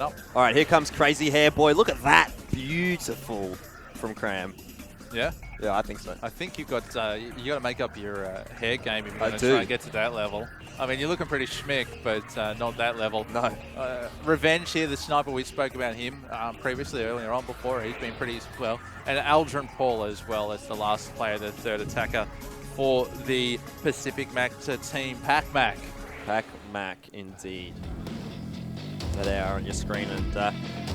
All right, here comes Crazy Hair Boy. Look at that. Beautiful from Cram. Yeah? Yeah, I think so. I think you've got you got to make up your hair game if you're going to do. try and get to that level. I mean, you're looking pretty schmick, but not that level. No. Revenge here, the sniper, we spoke about him previously, earlier on before. He's been pretty well. And Aldrin Paul as well as the last player, the third attacker for the Pacific.Macta team. Pac-Mac. Pac-Mac, indeed. There they are on your screen. And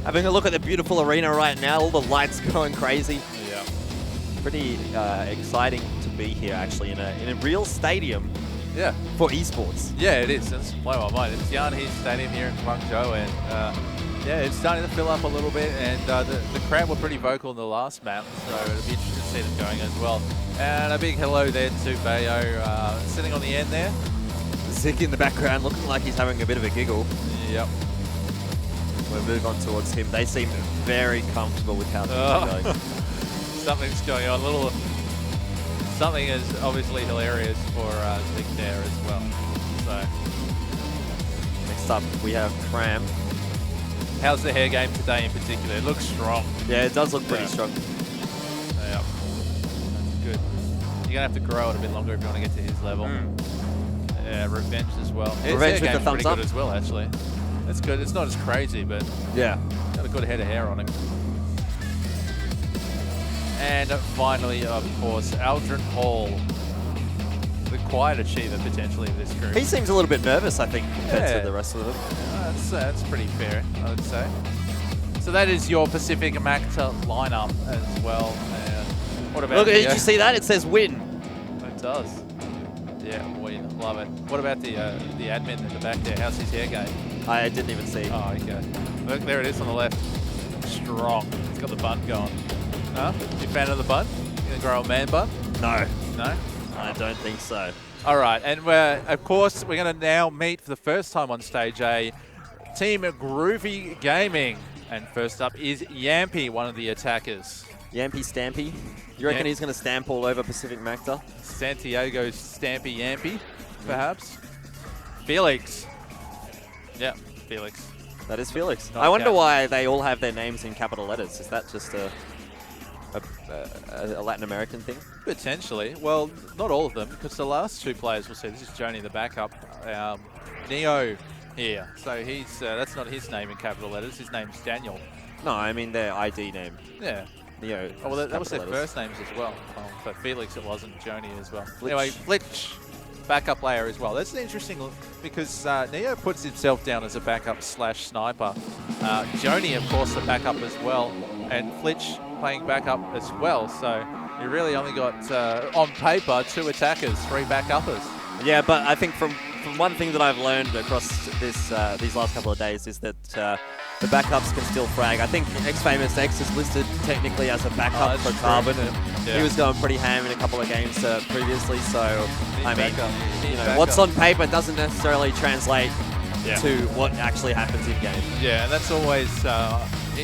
having a look at the beautiful arena right now, all the lights going crazy. Yeah. Pretty exciting to be here, actually, in a real stadium. Yeah. For esports. Yeah, it is. It's blow my mind. It's Yanhee Stadium here in Guangzhou, and yeah, it's starting to fill up a little bit, and the crowd were pretty vocal in the last map, so it'll be interesting to see them going as well. And a big hello there to Bayo, sitting on the end there. Zik in the background, looking like he's having a bit of a giggle. Yep. We'll move on towards him. They seem very comfortable with how things are going. Something's going on. Something is obviously hilarious for Zik there as well. So next up, we have Cram. How's the hair game today in particular? It looks strong. Yeah, it does look pretty strong. Yeah, that's good. You're gonna have to grow it a bit longer if you want to get to his level. Yeah, Revenge as well. Revenge with the thumbs pretty up. Good as well, actually. That's good. It's not as crazy, but yeah, got a good head of hair on it. And finally, of course, Aldrin Hall, the quiet achiever potentially of this group. He seems a little bit nervous, I think, compared to the rest of them. That's pretty fair, I would say. So that is your Pacific.Macta lineup as well. What about? Look, did you see that? It says win. It does. Yeah, win. Love it. What about the admin in the back there? How's his hair game? I didn't even see. Oh, okay. Look, there it is on the left. Strong. It's got the bun going. Huh? You a fan of the bun? You gonna grow a man bun? No. No? I don't think so. All right, and of course, we're going to now meet for the first time on stage a team Groovy Gaming. And first up is Yampy, one of the attackers. Yampy Stampy? You reckon he's going to stamp all over Pacific.Macta? Santiago Stampy Yampy, perhaps? Felix. Yeah, Felix. That is Felix. Not I wonder why they all have their names in capital letters. Is that just a Latin American thing? Potentially. Well, not all of them, because the last two players we'll see, this is Joni, the backup. Neo here. So he's that's not his name in capital letters. His name's Daniel. No, I mean their ID name. Yeah. Neo. Oh, well, that was their first names as well. But Felix, it wasn't. Joni as well. Flitch. Anyway, Flitch, backup player as well. That's interesting because Neo puts himself down as a backup / sniper. Joni, of course, the backup as well. And Flitch playing backup as well. So you really only got, on paper, 2 attackers, 3 backuppers. Yeah, but I think from one thing that I've learned across these last couple of days is that the backups can still frag. I think X-Famous X is listed technically as a backup for Carbon, and he was going pretty ham in a couple of games previously. So I mean, what's on paper doesn't necessarily translate to what actually happens in game. Yeah, and that's always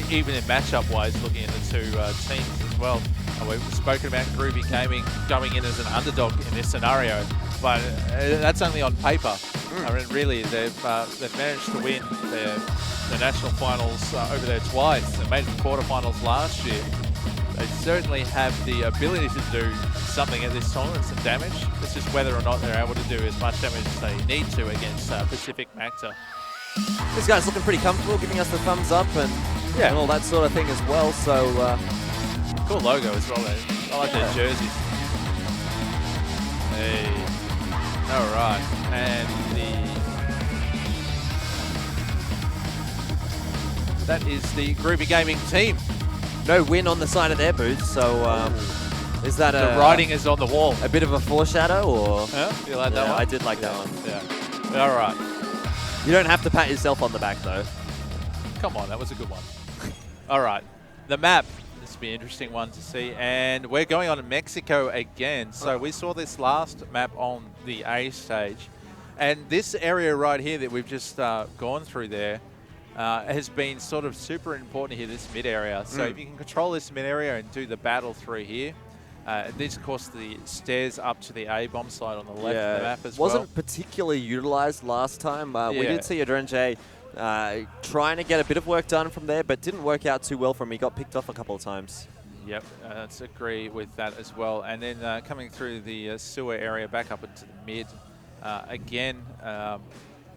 even in matchup-wise, looking at the two teams as well. We've spoken about Groovy Gaming going in as an underdog in this scenario, but that's only on paper. I mean, really, they've managed to win the national finals over there twice. They made the quarterfinals last year. They certainly have the ability to do something at this tournament, some damage. It's just whether or not they're able to do as much damage as they need to against Pacific.Macta. This guy's looking pretty comfortable, giving us the thumbs up and all that sort of thing as well. So cool logo as well. I like their jerseys. Hey, all right, and that is the Groovy Gaming team. No win on the side of their boots, so is that the writing is on the wall? A bit of a foreshadow, or? Huh? You like that one? I did like that one. Yeah. All right. You don't have to pat yourself on the back, though. Come on, that was a good one. All right. The map. This will be an interesting one to see. And we're going on to Mexico again. So we saw this last map on the A stage. And this area right here that we've just gone through there has been sort of super important here, this mid area. So if you can control this mid area and do the battle through here, these, of course, the stairs up to the A bomb side on the left of the map as well. Wasn't particularly utilized last time. We did see Adrenje trying to get a bit of work done from there, but didn't work out too well for him. He got picked off a couple of times. Yep, let's agree with that as well. And then coming through the sewer area back up into the mid, again,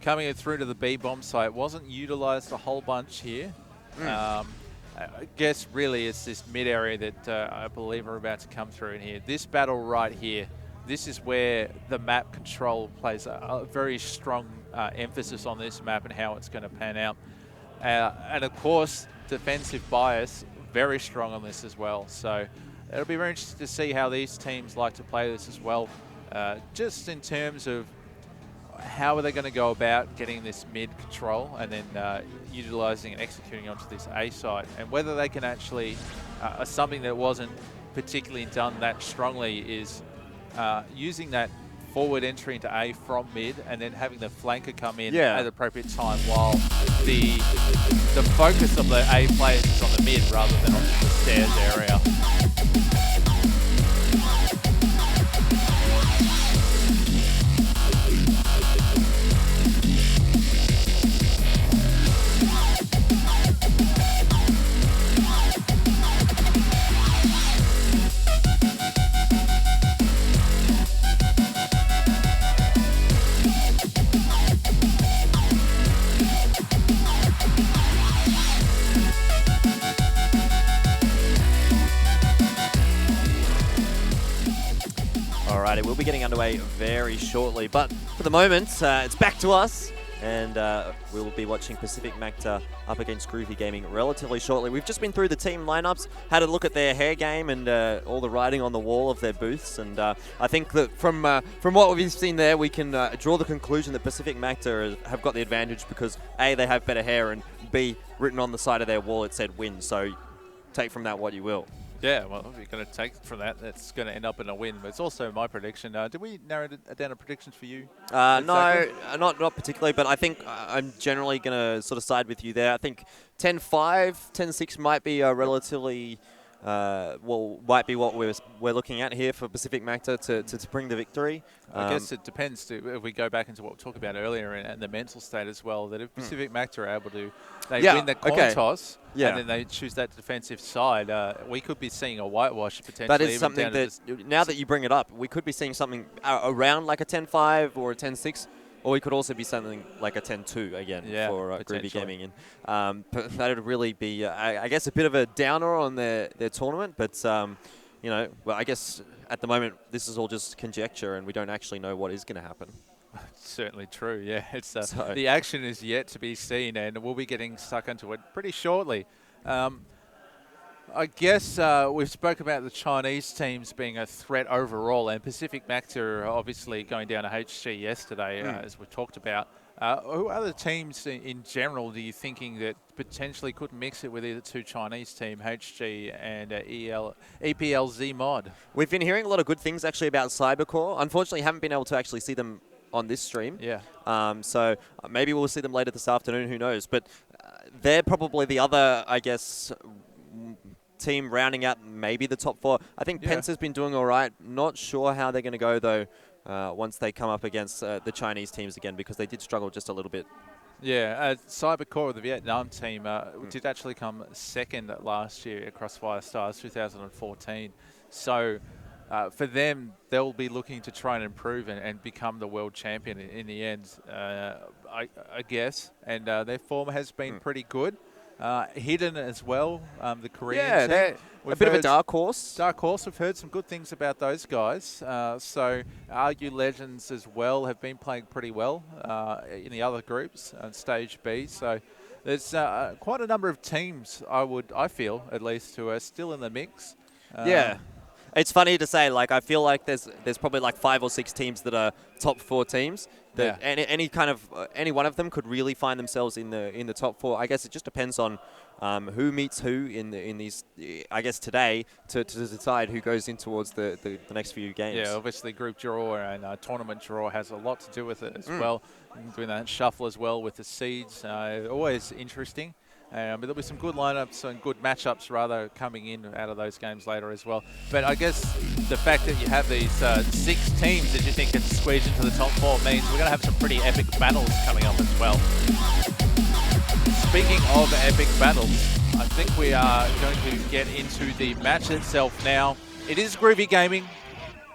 coming through to the B-bomb site, wasn't utilized a whole bunch here. I guess really it's this mid area that I believe are about to come through in here. This battle right here, this is where the map control plays a very strong emphasis on this map and how it's going to pan out. And of course, defensive bias, very strong on this as well. So it'll be very interesting to see how these teams like to play this as well. Just in terms of how are they going to go about getting this mid control and then utilizing and executing onto this A side, and whether they can actually, something that wasn't particularly done that strongly is using that forward entry into A from mid and then having the flanker come in at the appropriate time while the focus of the A players is on the mid rather than on the stairs area. It will be getting underway very shortly, but for the moment, it's back to us, and we will be watching Pacific.Macta up against Groovy Gaming relatively shortly. We've just been through the team lineups, had a look at their hair game and all the writing on the wall of their booths, and I think that from what we've seen there, we can draw the conclusion that Pacific.Macta have got the advantage because A, they have better hair, and B, written on the side of their wall it said win, so take from that what you will. Yeah, well, if you're going to take from that, that's going to end up in a win. But it's also my prediction. Did we narrow down a predictions for you? No, not particularly, but I think I'm generally going to sort of side with you there. I think 10-5, 10-6 might be a relatively, might be what we're looking at here for Pacific.Macta to bring the victory. I guess it depends if we go back into what we talked about earlier and the mental state as well, that if Pacific.Macta are able to, win the coin toss, and then they choose that defensive side, we could be seeing a whitewash potentially. That is something that, now that you bring it up, we could be seeing something around like a 10-5 or a 10-6, or we could also be something like a 10-2 again for Groovy Gaming. And that would really be, I guess, a bit of a downer on their tournament. But, you know, well, I guess at the moment this is all just conjecture and we don't actually know what is going to happen. Certainly true, yeah. It's the action is yet to be seen, and we'll be getting stuck into it pretty shortly. I guess we've spoken about the Chinese teams being a threat overall, and Pacific.Macta are obviously going down to HG yesterday, as we talked about. Who other teams in general do you thinking that potentially could mix it with either two Chinese team, HG and EPLZ Mod? We've been hearing a lot of good things actually about Cybercore. Unfortunately, haven't been able to actually see them on this stream. So maybe we'll see them later this afternoon, who knows. But they're probably the other, I guess, team rounding out maybe the top four. I think Pence has been doing all right. Not sure how they're going to go, though, once they come up against the Chinese teams again, because they did struggle just a little bit. Yeah, Cybercore, the Vietnam team, did actually come second last year at Crossfire Stars 2014. So for them, they'll be looking to try and improve and become the world champion in the end, I guess. And their form has been pretty good. Hidden as well, the Korean team. A bit of a dark horse. Dark horse. We've heard some good things about those guys. So Argue Legends as well have been playing pretty well in the other groups on Stage B. So there's quite a number of teams, I feel, at least, who are still in the mix. It's funny to say, like, I feel like there's probably like 5 or 6 teams that are top 4 teams. That any one of them could really find themselves in the top 4. I guess it just depends on who meets who in these. I guess today to decide who goes in towards the next few games. Yeah, obviously group draw and tournament draw has a lot to do with it as well. Doing that shuffle as well with the seeds, always interesting. But there'll be some good lineups and good matchups rather coming in out of those games later as well. But I guess the fact that you have these 6 teams that you think can squeeze into the top 4 means we're going to have some pretty epic battles coming up as well. speaking of epic battles, I think we are going to get into the match itself now. It is Groovy Gaming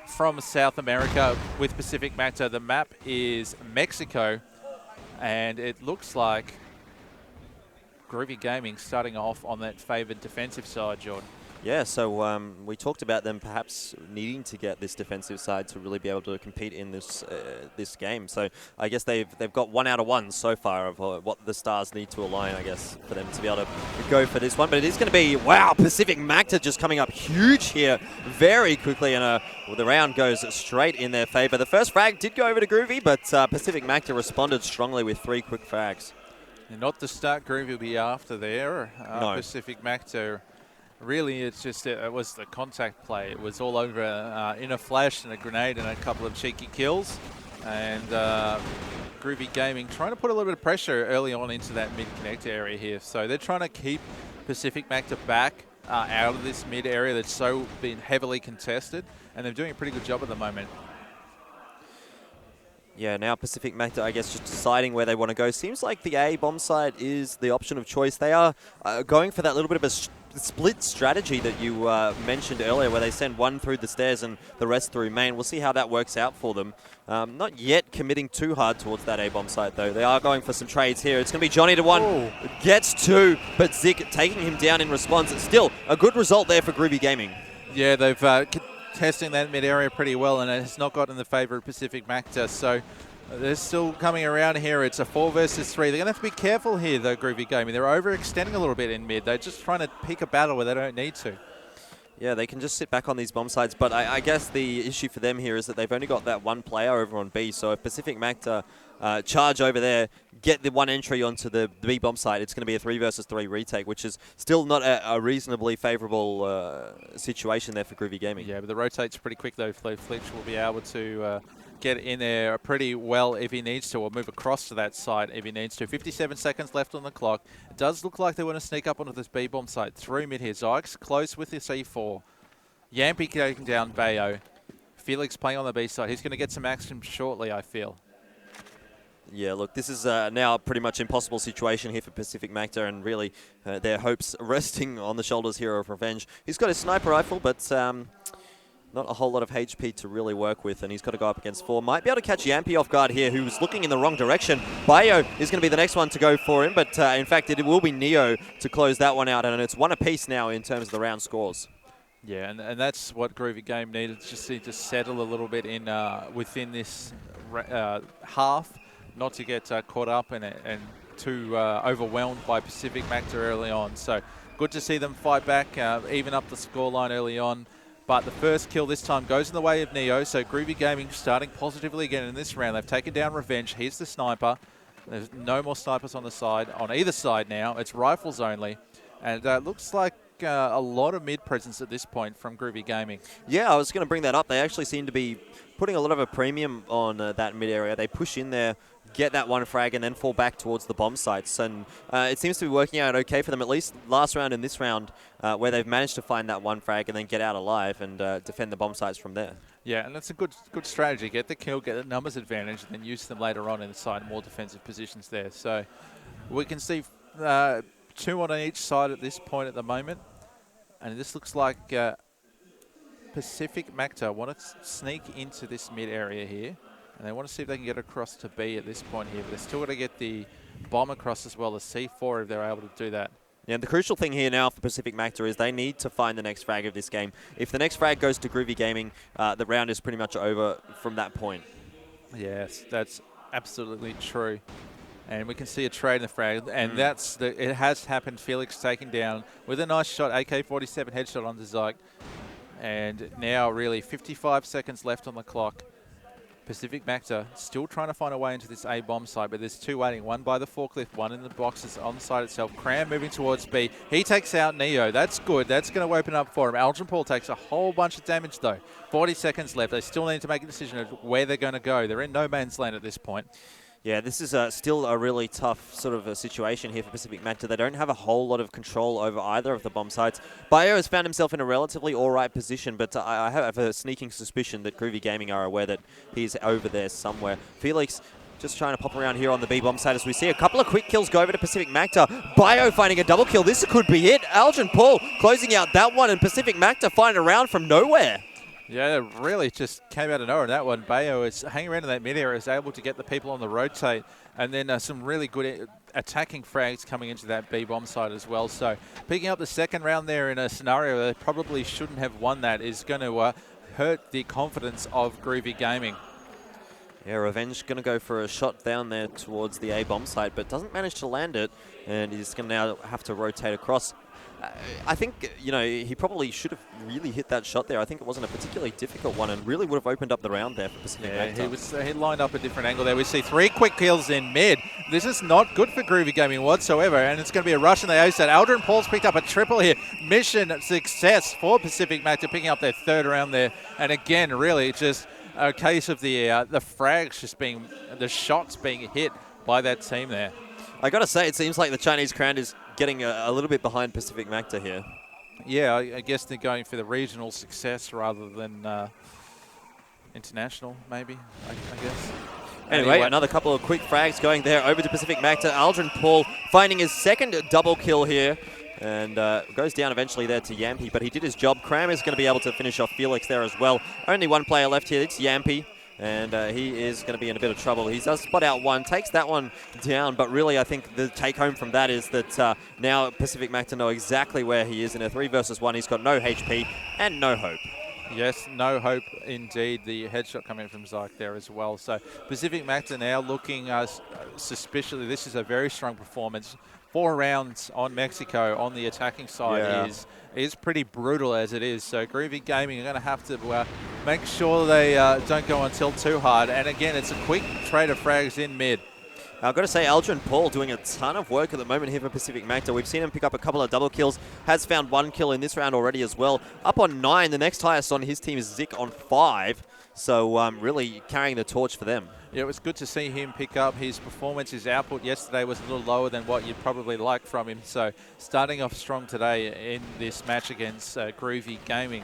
from South America with Pacific.Macta. The map is Mexico, and it looks like Groovy Gaming starting off on that favoured defensive side, Jordan. Yeah, so we talked about them perhaps needing to get this defensive side to really be able to compete in this this game. So I guess they've got 1 out of 1 so far of what the stars need to align, I guess, for them to be able to go for this one. But it is going to be, wow, Pacific.Macta just coming up huge here very quickly, and well, the round goes straight in their favour. The first frag did go over to Groovy, but Pacific.Macta responded strongly with 3 quick frags. And not the start Groovy will be after there. No. Pacific.Macta. Really, it's just it was the contact play. It was all over in a flash and a grenade and a couple of cheeky kills. And Groovy Gaming trying to put a little bit of pressure early on into that mid-connect area here. So they're trying to keep Pacific.Macta back out of this mid area that's so been heavily contested. And they're doing a pretty good job at the moment. Yeah, now Pacific.Macta, I guess, just deciding where they want to go. Seems like the A bomb site is the option of choice. They are going for that little bit of a split strategy that you mentioned earlier, where they send one through the stairs and the rest through main. We'll see how that works out for them. Not yet committing too hard towards that A bomb site, though. They are going for some trades here. It's going to be Johnny to 1. Oh. Gets 2, but Zik taking him down in response. It's still a good result there for Groovy Gaming. Yeah, they've testing that mid area pretty well, and it's not gotten in the favour of Pacific.Macta. So they're still coming around here. It's a 4 versus 3. They're going to have to be careful here, though, Groovy Gaming. They're overextending a little bit in mid. They're just trying to pick a battle where they don't need to. Yeah, they can just sit back on these bomb sites, but I guess the issue for them here is that they've only got that 1 player over on B, so if Pacific.Macta charge over there, get the 1 entry onto the B bomb site, it's going to be a 3 versus 3 retake, which is still not a reasonably favourable situation there for Groovy Gaming. Yeah, but the rotate's pretty quick, though. Fletch will be able to get in there pretty well if he needs to, or move across to that site if he needs to. 57 seconds left on the clock. It does look like they want to sneak up onto this B-bomb site through mid here. Zyke's close with this E4. Yampy taking down Bayo. Felix playing on the B side. He's going to get some action shortly, I feel. Yeah, look, this is now a pretty much impossible situation here for Pacific.Macta, and really their hopes resting on the shoulders here of Revenge. He's got his sniper rifle, but not a whole lot of HP to really work with, and he's got to go up against 4. Might be able to catch Yampy off guard here, who was looking in the wrong direction. Bayo is going to be the next one to go for him, but in fact, it will be Neo to close that one out, and it's 1 apiece now in terms of the round scores. Yeah, and that's what Groovy Game needed, just need to settle a little bit in within this half, not to get caught up in it and too overwhelmed by Pacific.Macta early on. So good to see them fight back, even up the scoreline early on. But the first kill this time goes in the way of Neo, so Groovy Gaming starting positively again in this round. They've taken down Revenge. Here's the sniper. There's no more snipers on the side, on either side now. It's rifles only. And it looks like a lot of mid presence at this point from Groovy Gaming. Yeah, I was going to bring that up. They actually seem to be putting a lot of a premium on that mid area. They push in there, get that 1 frag, and then fall back towards the bomb sites. And it seems to be working out okay for them, at least last round and this round, where they've managed to find that 1 frag and then get out alive and defend the bomb sites from there. Yeah, and that's a good strategy. Get the kill, get the numbers advantage, and then use them later on inside more defensive positions there. So we can see 2 on each side at this point at the moment. And this looks like Pacific.Macta want to sneak into this mid area here. And they want to see if they can get across to B at this point here. But they're still got to get the bomb across as well as C4 if they're able to do that. Yeah, and the crucial thing here now for Pacific.Macta is they need to find the next frag of this game. If the next frag goes to Groovy Gaming, the round is pretty much over from that point. Yes, that's absolutely true. And we can see a trade in the frag, and it has happened. Felix taken down with a nice shot, AK-47 headshot onto Zyke. And now really 55 seconds left on the clock. Pacific.Macta still trying to find a way into this A bomb site, but there's 2 waiting. 1 by the forklift, 1 in the boxes on the site itself. Cram moving towards B. He takes out Neo. That's good. That's going to open up for him. Algin Paul takes a whole bunch of damage though. 40 seconds left. They still need to make a decision of where they're going to go. They're in no man's land at this point. Yeah, this is still a really tough sort of a situation here for Pacific.Macta. They don't have a whole lot of control over either of the bomb sites. Bayo has found himself in a relatively all-right position, but I have a sneaking suspicion that Groovy Gaming are aware that he's over there somewhere. Felix just trying to pop around here on the B-bomb side as we see a couple of quick kills go over to Pacific.Macta. Bio finding a double kill. This could be it. Aldrin Paul closing out that one, and Pacific.Macta finding a round from nowhere. Yeah, it really just came out of nowhere in that one. Bayo is hanging around in that mid area, is able to get the people on the rotate, and then some really good attacking frags coming into that B-bomb side as well. So picking up the second round there in a scenario they probably shouldn't have won that is going to hurt the confidence of Groovy Gaming. Yeah, Revenge going to go for a shot down there towards the A-bomb side, but doesn't manage to land it, and he's going to now have to rotate across. I think, you know, he probably should have really hit that shot there. I think it wasn't a particularly difficult one and really would have opened up the round there for Pacific.Macta. Yeah, he lined up a different angle there. We see 3 quick kills in mid. This is not good for Groovy Gaming whatsoever, and it's going to be a rush in the A set. Aldrin Paul's picked up a triple here. Mission success for Pacific.Macta, picking up their third round there. And again, really just a case of the frags just being, the shots being hit by that team there. I got to say, it seems like the Chinese crowd is getting a little bit behind Pacific.Macta here. Yeah, I guess they're going for the regional success rather than international, maybe, I guess. Anyway, another couple of quick frags going there over to Pacific.Macta. Aldrin Paul finding his second double kill here, and goes down eventually there to Yampy, but he did his job. Cram is going to be able to finish off Felix there as well. Only one player left here, it's Yampy. And he is going to be in a bit of trouble. He does spot out one, takes that one down, but really I think the take home from that is that now Pacific.Macta know exactly where he is in a 3 versus 1. He's got no HP and no hope. Yes, no hope indeed. The headshot coming from Zyke there as well. So Pacific.Macta now looking suspiciously. This is a very strong performance. 4 rounds on Mexico on the attacking side is pretty brutal as it is. So Groovy Gaming are going to have to make sure they don't go until too hard. And again, it's a quick trade of frags in mid. I've got to say, Aldrin Paul doing a ton of work at the moment here for Pacific.Macta. We've seen him pick up a couple of double kills, has found 1 kill in this round already as well. Up on 9, the next highest on his team is Zik on 5. So really carrying the torch for them. Yeah, it was good to see him pick up. His performance, his output yesterday was a little lower than what you'd probably like from him. So starting off strong today in this match against Groovy Gaming.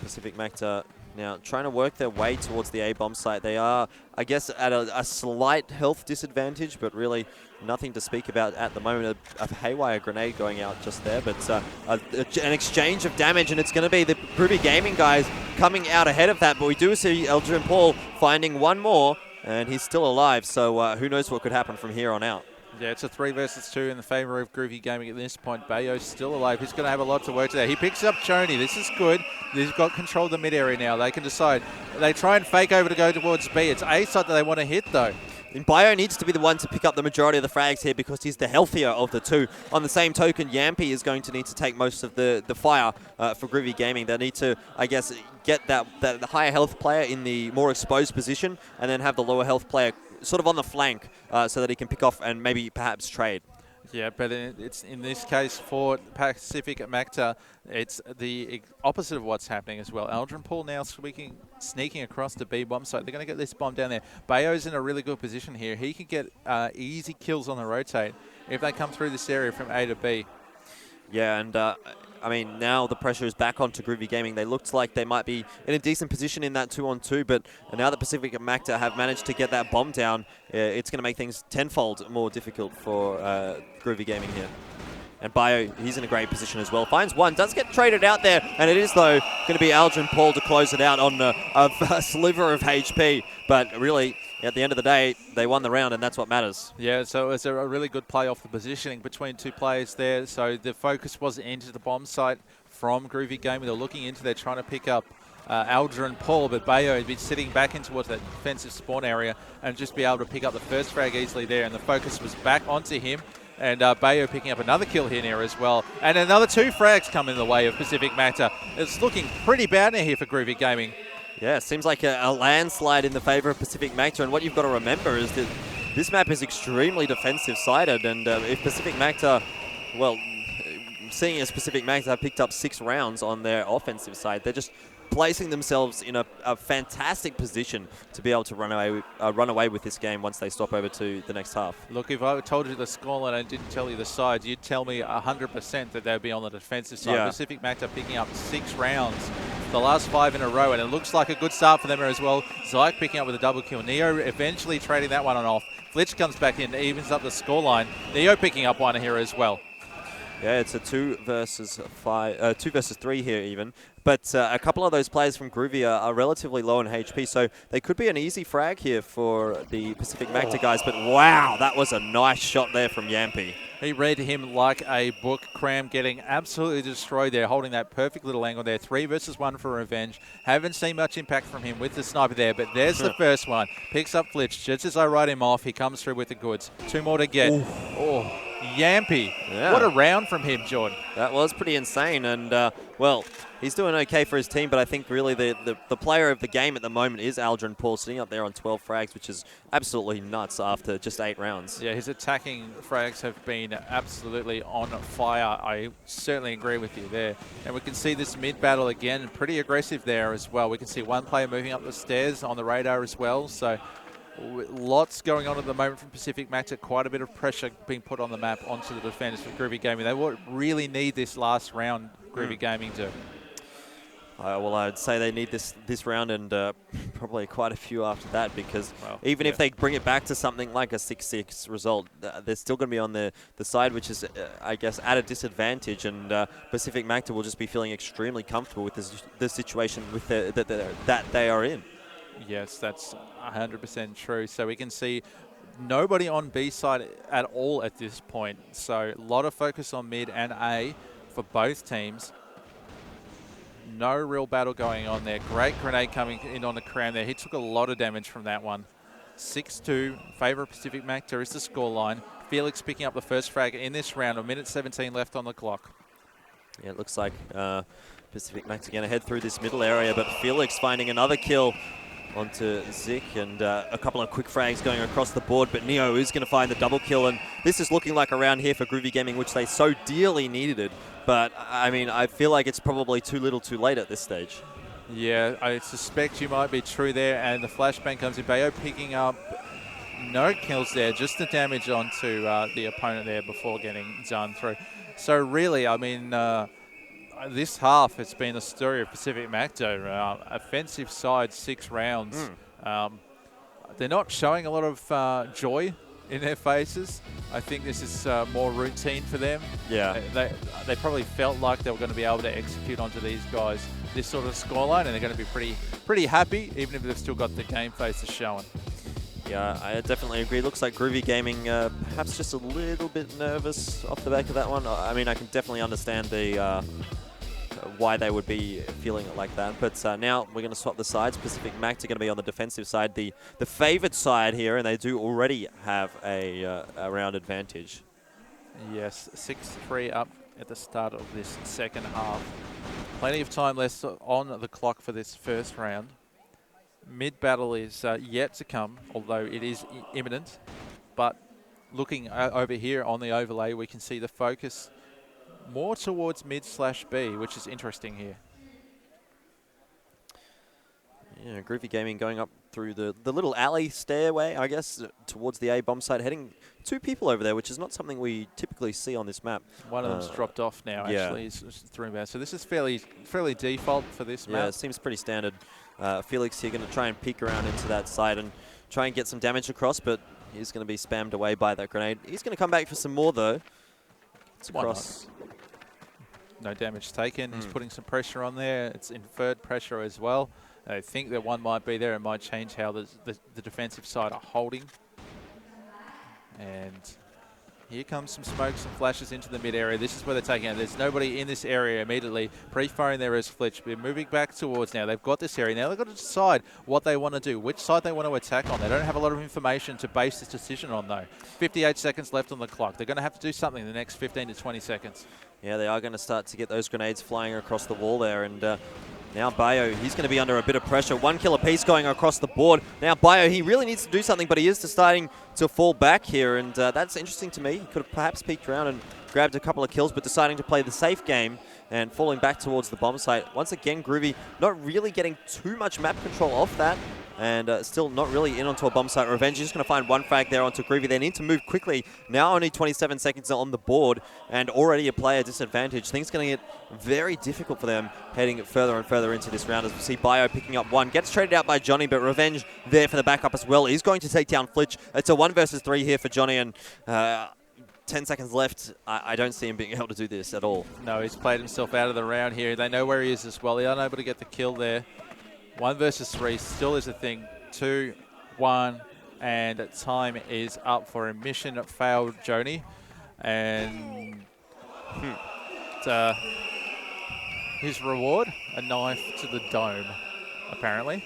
Pacific.Macta now trying to work their way towards the A-bomb site. They are, I guess, at a slight health disadvantage, but really nothing to speak about at the moment. A haywire grenade going out just there, but an exchange of damage, and it's going to be the Groovy Gaming guys coming out ahead of that. But we do see Aldrin Paul finding one more, and he's still alive, so who knows what could happen from here on out. Yeah, it's a 3 versus 2 in the favour of Groovy Gaming at this point. Bayo's still alive. He's going to have a lot to work today. He picks up Choney. This is good. They've got control of the mid area now. They can decide. They try and fake over to go towards B. It's A side that they want to hit, though. And Bio needs to be the one to pick up the majority of the frags here because he's the healthier of the two. On the same token, Yampy is going to need to take most of the fire for Groovy Gaming. They need to, I guess, get the higher health player in the more exposed position and then have the lower health player sort of on the flank so that he can pick off and maybe perhaps trade. Yeah, but it's in this case for Pacific.Macta, it's the opposite of what's happening as well. Aldrin Paul now sneaking across the B bomb site. They're going to get this bomb down there. Bayo's in a really good position here. He can get easy kills on the rotate if they come through this area from A to B. Yeah, and I mean, now the pressure is back onto Groovy Gaming. They looked like they might be in a decent position in that 2-on-2, but now that Pacific.Macta have managed to get that bomb down, it's going to make things tenfold more difficult for Groovy Gaming here. And Bio, he's in a great position as well. Finds one, does get traded out there, and it is, though, going to be Aldrin Paul to close it out on a sliver of HP. But really, at the end of the day, they won the round, and that's what matters. Yeah, so it was a really good play off the positioning between two players there. So the focus was into the bomb site from Groovy Gaming. They're looking into there, trying to pick up Aldrin Paul, but Bayo had been sitting back in towards that defensive spawn area and just be able to pick up the first frag easily there, and the focus was back onto him. And Bayo picking up another kill here near as well. And another 2 frags come in the way of Pacific.Macta. It's looking pretty bad in here for Groovy Gaming. Yeah, it seems like a landslide in the favour of Pacific.Macta. And what you've got to remember is that this map is extremely defensive-sided. And if Pacific.Macta, well, seeing as Pacific.Macta have picked up 6 rounds on their offensive side, they're just placing themselves in a fantastic position to be able to run away with this game once they stop over to the next half. Look, if I told you the scoreline and didn't tell you the sides, you'd tell me 100% that they'd be on the defensive side. Yeah. Pacific.Macta picking up 6 rounds the last 5 in a row, and it looks like a good start for them as well. Zyke picking up with a double kill. Neo eventually trading that one on off. Flitch comes back in, evens up the scoreline. Neo picking up one here as well. Yeah, it's a 2 versus 3 here even. But a couple of those players from Groovy are relatively low in HP, so they could be an easy frag here for the Pacific.Macta guys. But wow, that was a nice shot there from Yampi. He read him like a book. Cram getting absolutely destroyed there, holding that perfect little angle there. 3 versus 1 for revenge. Haven't seen much impact from him with the sniper there, but there's the first one. Picks up Flitch. Just as I write him off, he comes through with the goods. 2 more to get. Oof. Oh, Yampi. Yeah. What a round from him, Jordan. That was pretty insane, and well, he's doing okay for his team, but I think really the player of the game at the moment is Aldrin Paul, sitting up there on 12 frags, which is absolutely nuts after just 8 rounds. Yeah, his attacking frags have been absolutely on fire. I certainly agree with you there. And we can see this mid battle again, pretty aggressive there as well. We can see one player moving up the stairs on the radar as well, so lots going on at the moment from Pacific.Macta. Quite a bit of pressure being put on the map onto the defenders for Groovy Gaming. They really need this last round, Groovy Gaming, to. Well, I'd say they need this round and probably quite a few after that, because even if they bring it back to something like a 6-6 result, they're still going to be on the side which is, I guess, at a disadvantage, and Pacific.Macta will just be feeling extremely comfortable with the situation with that they are in. Yes, that's 100% true. So we can see nobody on B side at all at this point. So a lot of focus on mid and A for both teams. No real battle going on there. Great grenade coming in on the Cram there. He took a lot of damage from that one. 6-2, favour of Pacific.Macta is the scoreline. Felix picking up the first frag in this round. A minute 17 left on the clock. Yeah, it looks like Pacific.Macta going to head through this middle area, but Felix finding another kill onto Zik, and a couple of quick frags going across the board, but Neo is going to find the double kill, and this is looking like a round here for Groovy Gaming, which they so dearly needed it. But, I mean, I feel like it's probably too little too late at this stage. Yeah, I suspect you might be true there, and the flashbang comes in. Bayo picking up no kills there, just the damage onto the opponent there before getting done through. So really, I mean, this half has been the story of Pacific.Macta. Offensive side, 6 rounds. They're not showing a lot of joy in their faces. I think this is more routine for them. Yeah. They probably felt like they were going to be able to execute onto these guys this sort of scoreline, and they're going to be pretty happy, even if they've still got the game faces showing. Yeah, I definitely agree. Looks like Groovy Gaming perhaps just a little bit nervous off the back of that one. I mean, I can definitely understand the why they would be feeling it like that. But now we're going to swap the sides. Pacific.Macta are going to be on the defensive side, the favoured side here, and they do already have a round advantage. Yes, 6-3 up at the start of this second half. Plenty of time left on the clock for this first round. Mid-battle is yet to come, although it is imminent. But looking over here on the overlay, we can see the focus more towards mid/B, which is interesting here. Yeah, Groovy Gaming going up through the little alley stairway, I guess, towards the A bomb site, heading 2 people over there, which is not something we typically see on this map. One of them's dropped off now, actually. He's through there. So this is fairly default for this map. Yeah, it seems pretty standard. Felix here going to try and peek around into that side and try and get some damage across, but he's going to be spammed away by that grenade. He's going to come back for some more, though. It's across. No damage taken. He's putting some pressure on there. It's inferred pressure as well. I think that one might be there. It might change how the defensive side are holding. And here comes some smoke, some flashes into the mid area. This is where they're taking it. There's nobody in this area immediately. Pre-firing there is Flitch. They're moving back towards now. They've got this area. Now they've got to decide what they want to do, which side they want to attack on. They don't have a lot of information to base this decision on, though. 58 seconds left on the clock. They're going to have to do something in the next 15 to 20 seconds. Yeah, they are going to start to get those grenades flying across the wall there. And now Bayo, he's going to be under a bit of pressure. 1 kill apiece going across the board. Now Bayo, he really needs to do something, but he is starting to fall back here, and that's interesting to me. He could have perhaps peeked around and grabbed a couple of kills, but deciding to play the safe game and falling back towards the bomb site. Once again, Groovy not really getting too much map control off that, and still not really in onto a bomb site. Revenge is just going to find one frag there onto Groovy. They need to move quickly. Now only 27 seconds on the board and already a player disadvantage. Things going to get very difficult for them heading further and further into this round as we see Bio picking up one. Gets traded out by Johnny, but Revenge there for the backup as well. He's going to take down Flitch. It's a 1 versus 3 here for Johnny, and 10 seconds left. I don't see him being able to do this at all. No, he's played himself out of the round here. They know where he is as well. They're unable to get the kill there. 1 versus 3 still is a thing. 2, 1, and time is up for a mission failed, Joni. And his reward, a knife to the dome, apparently.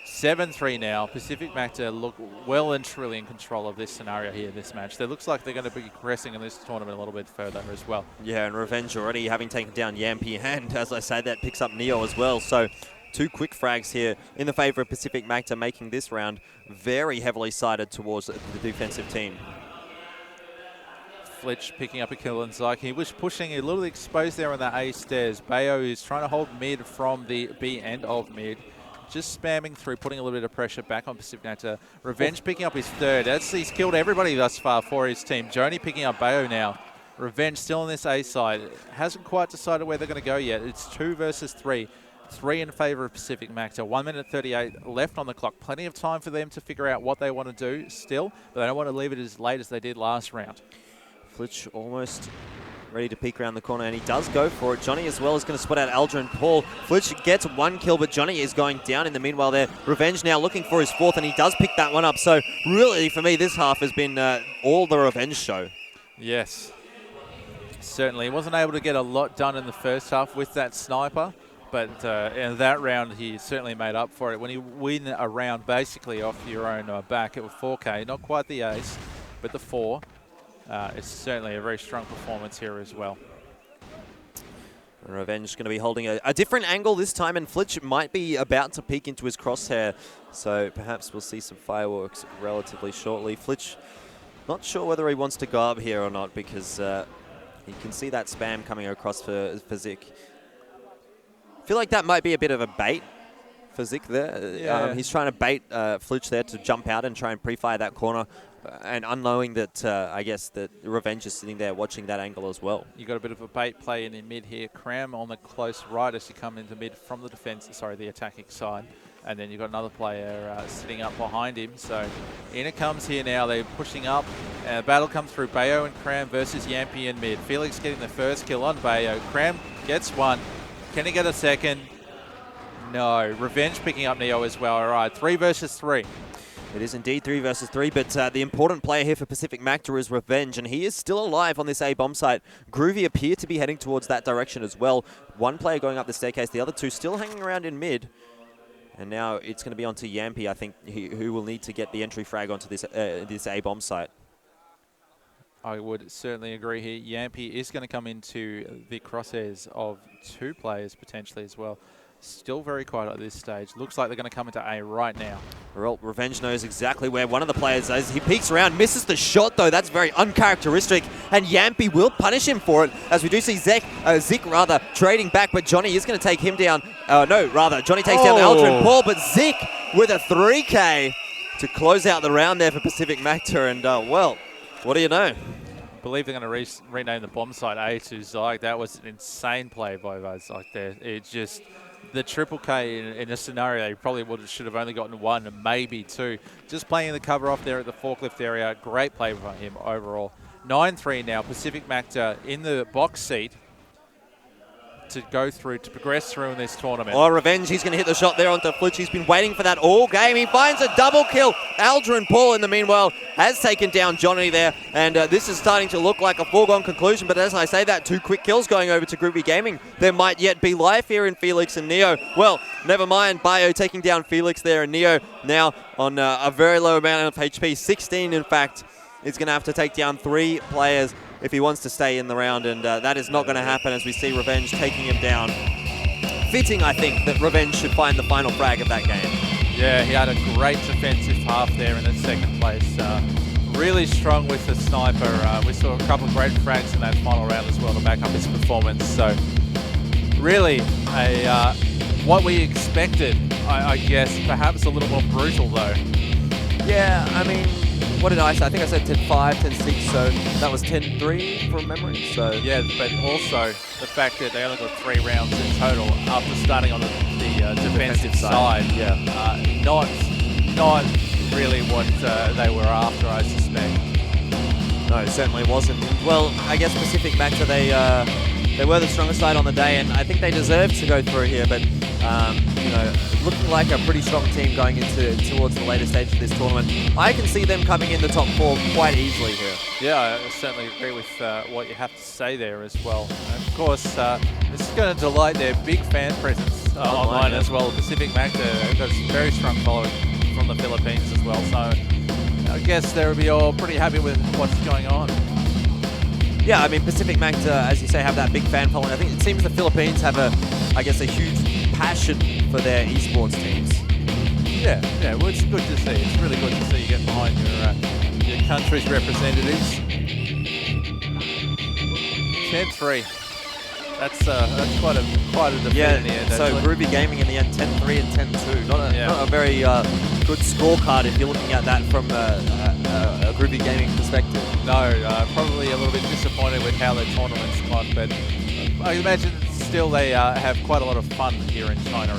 7-3 now. Pacific.Macta look well and truly in control of this scenario here, this match. It looks like they're going to be progressing in this tournament a little bit further as well. Yeah, and Revenge already having taken down Yampy, and as I say, that picks up Neo as well. So 2 quick frags here in the favor of Pacific.Macta, making this round very heavily sided towards the defensive team. Flitch picking up a kill on Zyke. He was pushing a little exposed there on the A stairs. Bayo is trying to hold mid from the B end of mid. Just spamming through, putting a little bit of pressure back on Pacific.Macta. Revenge picking up his 3rd. He's killed everybody thus far for his team. Joni picking up Bayo now. Revenge still on this A side. Hasn't quite decided where they're going to go yet. It's 2 versus 3. 3 in favor of Pacific.Macta. 1 minute 38 left on the clock. Plenty of time for them to figure out what they want to do still, but they don't want to leave it as late as they did last round. Flitch almost ready to peek around the corner, and he does go for it. Johnny as well is going to spot out Aldrin Paul. Flitch gets 1 kill, but Johnny is going down in the meanwhile there. Revenge now looking for his 4th, and he does pick that one up. So really, for me, this half has been all the Revenge show. Yes, certainly. He wasn't able to get a lot done in the first half with that sniper, but in that round, he certainly made up for it. When you win a round basically off your own back, it was 4K, not quite the ace, but the 4. It's certainly a very strong performance here as well. Revenge going to be holding a different angle this time, and Flitch might be about to peek into his crosshair. So perhaps we'll see some fireworks relatively shortly. Flitch, not sure whether he wants to go up here or not, because you can see that spam coming across for Zik. I feel like that might be a bit of a bait for Zik there. Yeah. He's trying to bait Flitch there to jump out and try and pre-fire that corner, and unknowing that I guess that Revenge is sitting there watching that angle as well. You got a bit of a bait play in the mid here. Cram on the close right as you come into mid from the defense, sorry, the attacking side. And then you've got another player sitting up behind him. So in it comes here now. They're pushing up. Battle comes through Bayo and Cram versus Yampy in mid. Felix getting the first kill on Bayo. Cram gets 1. Can he get a 2nd? No. Revenge picking up Neo as well. All right, 3 versus 3. It is indeed 3 versus 3, but the important player here for Pacific.Macta is Revenge, and he is still alive on this A bomb site. Groovy appear to be heading towards that direction as well. 1 player going up the staircase, the other 2 still hanging around in mid. And now it's going to be onto Yampy, I think, who will need to get the entry frag onto this A bomb site. I would certainly agree here. Yampy is going to come into the crosshairs of 2 players potentially as well. Still very quiet at this stage. Looks like they're going to come into A right now. Well, Revenge knows exactly where one of the players is. He peeks around, misses the shot though. That's very uncharacteristic, and Yampy will punish him for it, as we do see Zik trading back, but Johnny is going to take him down. Johnny takes down Aldrin Paul, but Zik with a 3K to close out the round there for Pacific.Macta, and well, what do you know? I believe they're going to rename the bomb site A to Zyke. That was an insane play by Zyke there. It just, the triple K in a scenario, they probably should have only gotten 1 and maybe 2. Just playing the cover off there at the forklift area. Great play by him overall. 9-3 now. Pacific.Macta in the box seat to go through, to progress through in this tournament. Oh, Revenge, he's going to hit the shot there onto Flitch. He's been waiting for that all game. He finds a double kill. Aldrin Paul, in the meanwhile, has taken down Johnny there, and this is starting to look like a foregone conclusion, but as I say that, 2 quick kills going over to Groovy Gaming. There might yet be life here in Felix and Neo. Well, never mind, Bio taking down Felix there, and Neo now on a very low amount of HP, 16 in fact, is going to have to take down 3 players if he wants to stay in the round, and that is not going to happen as we see Revenge taking him down. Fitting, I think, that Revenge should find the final frag of that game. Yeah, he had a great defensive half there in the second place. Really strong with the sniper. We saw a couple of great frags in that final round as well to back up his performance. So really what we expected, I guess, perhaps a little more brutal though. Yeah, I mean, what did I say? I think I said 10-5, 10-6, so that was 10-3 from memory. So yeah, but also the fact that they only got 3 rounds in total after starting on the defensive side. Yeah. Not really what they were after, I suspect. No, it certainly wasn't. Well, I guess Pacific.Macta, they were the strongest side on the day, and I think they deserved to go through here. But you know, looking like a pretty strong team going towards the later stage of this tournament. I can see them coming in the top 4 quite easily here. Yeah, I certainly agree with what you have to say there as well. And of course, this is going to delight their big fan presence online as well. Pacific.Macta got a very strong following from the Philippines as well. So I guess they'll be all pretty happy with what's going on. Yeah, I mean, Pacific.Macta, as you say, have that big fan following. I think it seems the Philippines have a huge passion for their esports teams. Yeah, well, it's good to see. It's really good to see you get behind your country's representatives. 10-3. That's quite a defeat in the end. So Groovy Gaming in the end, 10-3 and 10-2. Not a very good scorecard if you're looking at that from a Groovy Gaming perspective. No, probably a little bit disappointed with how their tournament's gone, but I imagine still they have quite a lot of fun here in China.